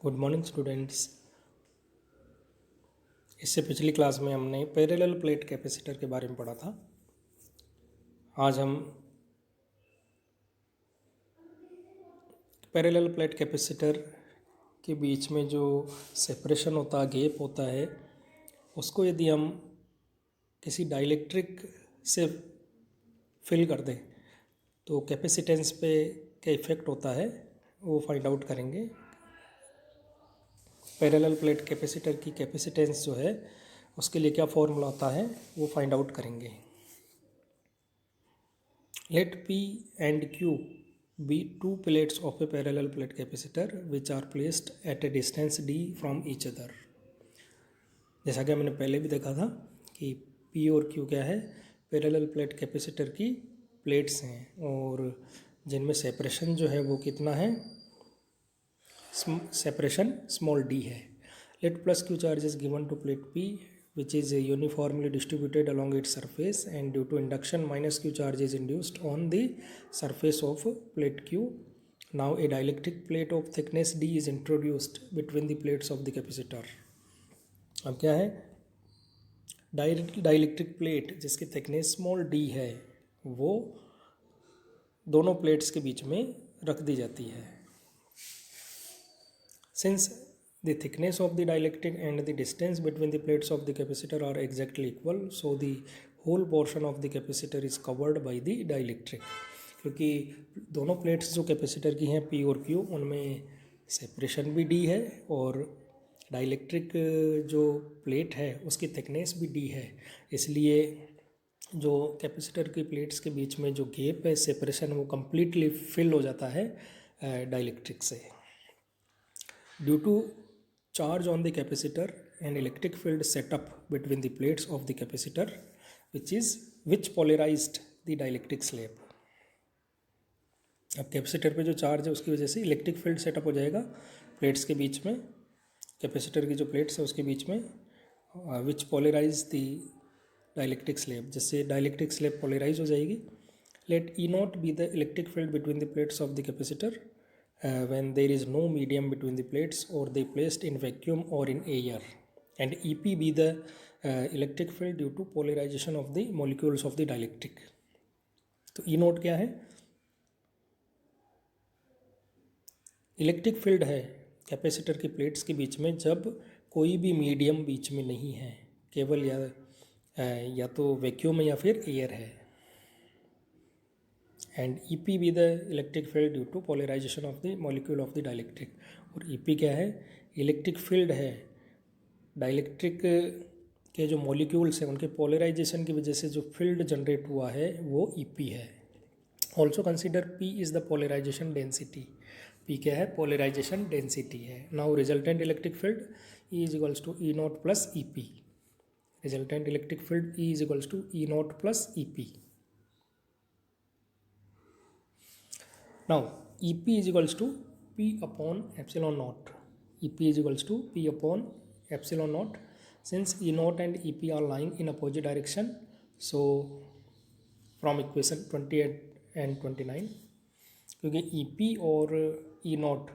Good morning students. इससे पिछली class में हमने पैरेलल प्लेट कैपेसिटर के बारे में पढ़ा था। आज हम पैरेलल प्लेट कैपेसिटर के बीच में जो सेपरेशन होता है, गैप होता है, उसको यदि हम किसी डाइलेक्ट्रिक से फिल कर दें तो कैपेसिटेंस पे क्या इफ़ेक्ट होता है वो फाइंड आउट करेंगे। पैरेलल प्लेट कैपेसिटर की कैपेसिटेंस जो है उसके लिए क्या फॉर्मूला होता है वो फाइंड आउट करेंगे। Let P and Q be two plates of a parallel plate capacitor which are placed at a distance d from each other। जैसा कि हमने पहले भी देखा था कि P और Q क्या है, पैरेलल प्लेट कैपेसिटर की प्लेट्स हैं और जिनमें सेपरेशन जो है वो कितना है, सेपरेशन स्मॉल d है। Let plus Q charge is given to plate P which is uniformly distributed along its surface, and due to induction minus Q charge is induced on the surface of plate Q. Now a dielectric plate of thickness d is introduced between the plates of the capacitor। अब क्या है, dielectric plate जिसकी thickness small d है वो दोनों plates के बीच में रख दी जाती है। Since the thickness of the dielectric and the distance between the plates of the capacitor are exactly equal, so the whole portion of the capacitor is covered by the dielectric। क्योंकि दोनों plates जो capacitor की हैं P और Q, उनमें separation भी D है और डाइलेक्ट्रिक जो प्लेट है उसकी थिकनेस भी D है, इसलिए जो कैपेसिटर की प्लेट्स के बीच में जो गैप है, सेपरेशन, वो कम्प्लीटली फिल हो जाता है डाइलेक्ट्रिक से। Due to charge on the capacitor and electric field set up between the plates of the capacitor which polarized the dielectric slab। अब कैपेसिटर पे जो चार्ज है उसकी वजह से इलेक्ट्रिक फील्ड सेटअप हो जाएगा प्लेट्स के बीच में, कैपेसिटर की जो प्लेट्स है उसके बीच में, which polarise the dielectric slab, जिससे डाइलेक्ट्रिक स्लैब पोलराइज हो जाएगी। Let E naught be the electric field between the plates of the capacitor when there is no medium between the plates or they placed in vacuum or in air, and EP be the electric field due to polarization of the molecules of the dielectric। तो E note क्या है, electric field है capacitor की plates के बीच में जब कोई भी मीडियम बीच में नहीं है, केवल या तो वैक्यूम या फिर एयर है। And E P be the electric field due to polarisation of the molecule of the dielectric. और ई पी क्या है, इलेक्ट्रिक फील्ड है डाइलेक्ट्रिक के जो मॉलिक्यूल्स हैं उनके पोलराइजेशन की वजह से जो फील्ड जनरेट हुआ है वो ई पी है। Also consider P is the polarisation density. P क्या है, पोलराइजेशन डेंसिटी है। Now resultant electric field E is equals to E naught plus E P. Resultant electric field E is equals to E naught plus E P. Now EP is equals to P upon epsilon naught। EP is equals to P upon epsilon naught। Since E naught and EP are lying in opposite direction, so from equation 28 and 29, क्योंकि EP और E naught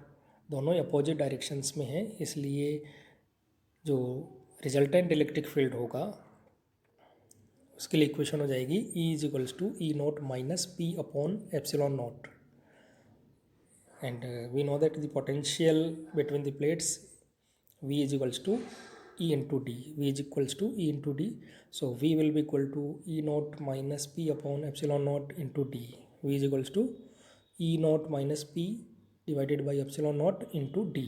दोनों opposite directions में हैं, इसलिए जो resultant electric field होगा उसके लिए इक्वेशन हो जाएगी E is equals to E naught minus P upon epsilon naught। And we know that the potential between the plates V is equals to E into D। V is equals to E into D, so V will be equal to E naught minus P upon epsilon naught into D। V is equals to E naught minus P divided by epsilon naught into D।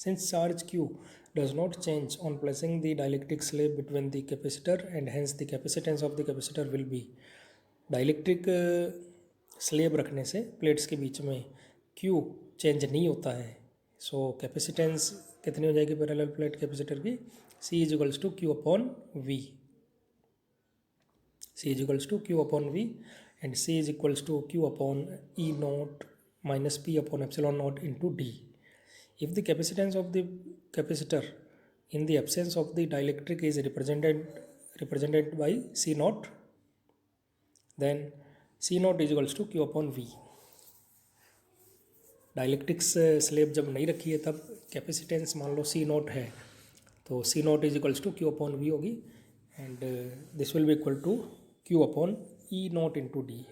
Since charge Q does not change on placing the dielectric slab between the capacitor, and hence the capacitance of the capacitor will be, dielectric slab रखने से plates के बीच में Q change नहीं होता है, सो capacitance कितनी हो जाएगी पैरेलल प्लेट कैपेसिटर की, C is equals to Q upon V। C is equals to Q upon V and C is equals to Q upon E naught minus P upon epsilon naught into D। If the capacitance of the capacitor in the absence of the dielectric is represented by C naught, then C naught is equals to Q upon V। Dielectrics slab जब नहीं रखी है तब capacitance मान लो सी naught है, तो C naught is equals to Q upon V होगी, and this will be equal to Q upon E naught into D,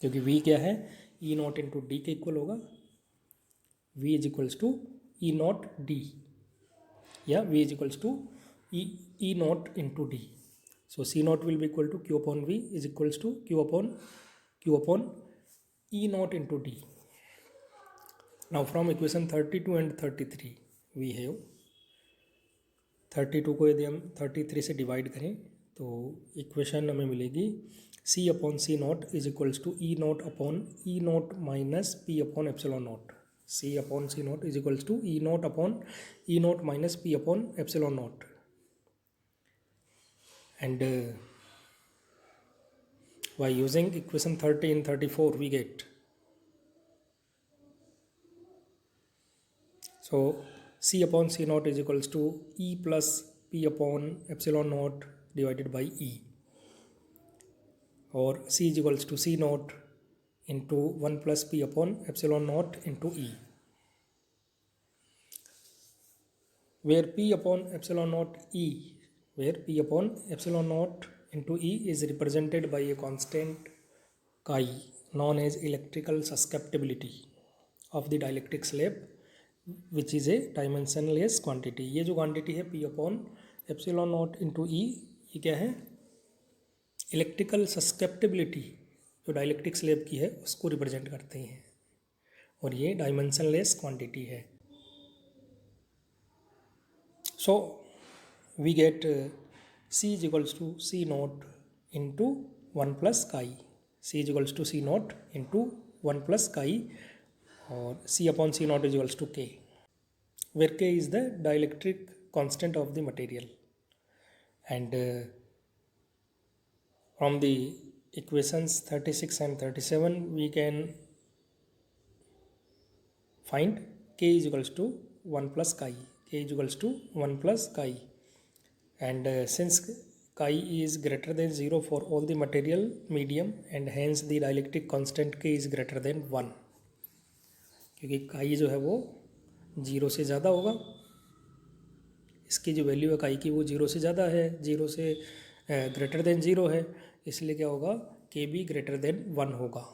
क्योंकि वी क्या है, ई नॉट इंटू डी के इक्वल होगा। V is equals to E naught D, या V is equals to E naught into D. So C naught will be equal to Q upon V is equals to Q upon E naught into D. Now from equation 32 and 33 we have 32 को यदि हम 33 से divide करें तो equation हमें मिलेगी C upon C naught is equals to E naught upon E naught minus P upon epsilon naught. C upon C naught is equals to E naught upon E naught minus P upon epsilon naught. And by using equation 30 and 34 we get, so C upon C naught is equals to E plus P upon epsilon naught divided by E, or C is equals to C naught into 1 plus P upon epsilon naught into E, where P upon epsilon naught E, where P upon epsilon naught into E is represented by a constant chi known as electrical susceptibility of the dielectric slab, which is a dimensionless quantity। ये जो quantity है P upon epsilon naught into E, ये क्या है, electrical susceptibility जो dielectric slab की है उसको रिप्रेजेंट करते हैं, और ये डायमेंशनलेस क्वांटिटी है। सो we get C is equals to C naught into 1 plus chi, C is equals to C naught into 1 plus chi, or C upon C naught is equals to K, where K is the dielectric constant of the material, and from the equations 36 and 37 we can find K is equals to 1 plus chi, K is equals to 1 plus chi, and since chi is greater than 0 for all the material medium and hence the dielectric constant K is greater than 1, क्योंकि chi जो है वो 0 से ज़्यादा होगा, इसकी जो value है chi की वो 0 से ज़्यादा है, 0 से ग्रेटर देन 0 है, इसलिए क्या होगा, K भी ग्रेटर देन 1 होगा।